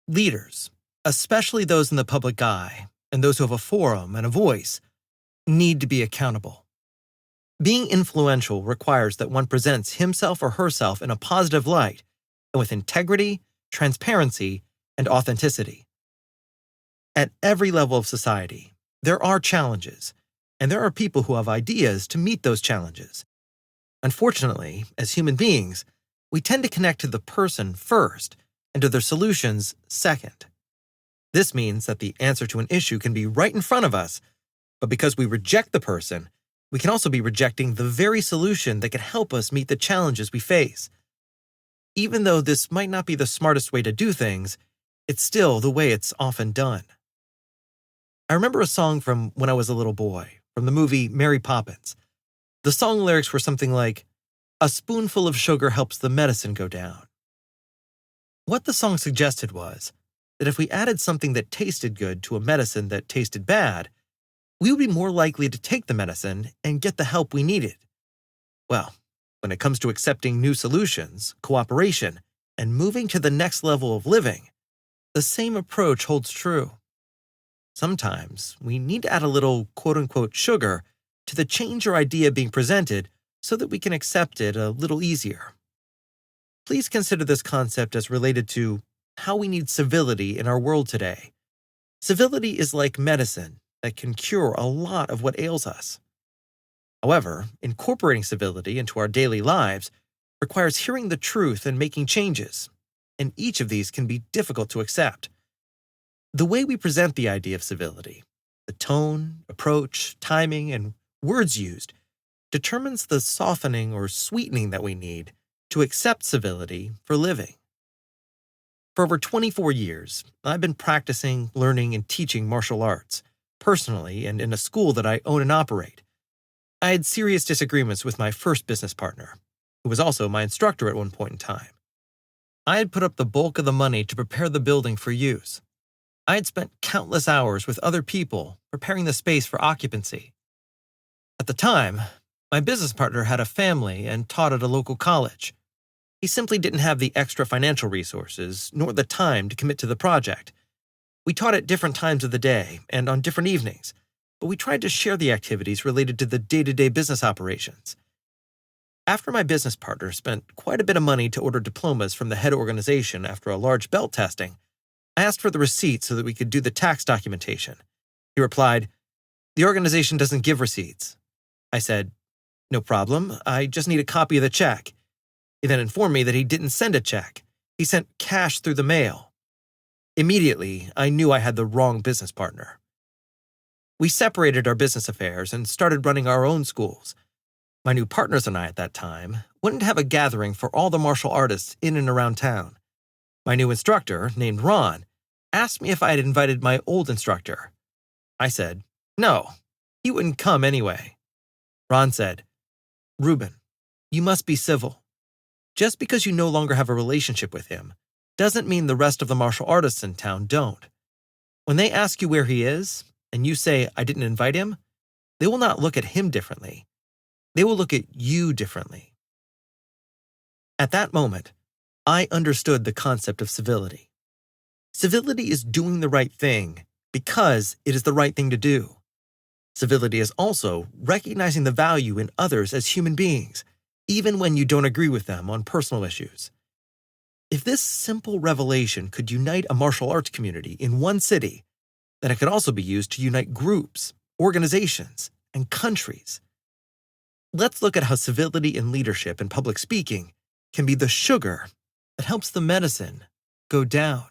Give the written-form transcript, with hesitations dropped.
Leaders, especially those in the public eye and those who have a forum and a voice, need to be accountable. Being influential requires that one presents himself or herself in a positive light and with integrity, transparency, and authenticity. At every level of society, there are challenges, and there are people who have ideas to meet those challenges. Unfortunately, as human beings, we tend to connect to the person first and to their solutions second. This means that the answer to an issue can be right in front of us, but because we reject the person, we can also be rejecting the very solution that can help us meet the challenges we face. Even though this might not be the smartest way to do things, it's still the way it's often done. I remember a song from when I was a little boy, from the movie Mary Poppins. The song lyrics were something like, "A spoonful of sugar helps the medicine go down." What the song suggested was that if we added something that tasted good to a medicine that tasted bad, we would be more likely to take the medicine and get the help we needed. Well, when it comes to accepting new solutions, cooperation, and moving to the next level of living, the same approach holds true. Sometimes we need to add a little quote-unquote sugar to the change or idea being presented so that we can accept it a little easier. Please consider this concept as related to how we need civility in our world today. Civility is like medicine that can cure a lot of what ails us. However, incorporating civility into our daily lives requires hearing the truth and making changes, and each of these can be difficult to accept. The way we present the idea of civility, the tone, approach, timing, and words used, determines the softening or sweetening that we need to accept civility for living. For over 24 years, I've been practicing, learning, and teaching martial arts, personally and in a school that I own and operate. I had serious disagreements with my first business partner, who was also my instructor at one point in time. I had put up the bulk of the money to prepare the building for use. I had spent countless hours with other people preparing the space for occupancy. At the time, my business partner had a family and taught at a local college. He simply didn't have the extra financial resources nor the time to commit to the project. We taught at different times of the day and on different evenings, but we tried to share the activities related to the day-to-day business operations. After my business partner spent quite a bit of money to order diplomas from the head organization after a large belt testing, I asked for the receipt so that we could do the tax documentation. He replied, "The organization doesn't give receipts." I said, "No problem, I just need a copy of the check." He then informed me that he didn't send a check. He sent cash through the mail. Immediately, I knew I had the wrong business partner. We separated our business affairs and started running our own schools. My new partners and I at that time wouldn't have a gathering for all the martial artists in and around town. My new instructor, named Ron, asked me if I had invited my old instructor. I said, no, he wouldn't come anyway. Ron said, "Ruben, you must be civil. Just because you no longer have a relationship with him doesn't mean the rest of the martial artists in town don't. When they ask you where he is, and you say, 'I didn't invite him,' they will not look at him differently. They will look at you differently." At that moment, I understood the concept of civility. Civility is doing the right thing because it is the right thing to do. Civility is also recognizing the value in others as human beings, even when you don't agree with them on personal issues. If this simple revelation could unite a martial arts community in one city, then it could also be used to unite groups, organizations, and countries. Let's look at how civility in leadership and public speaking can be the sugar that helps the medicine go down.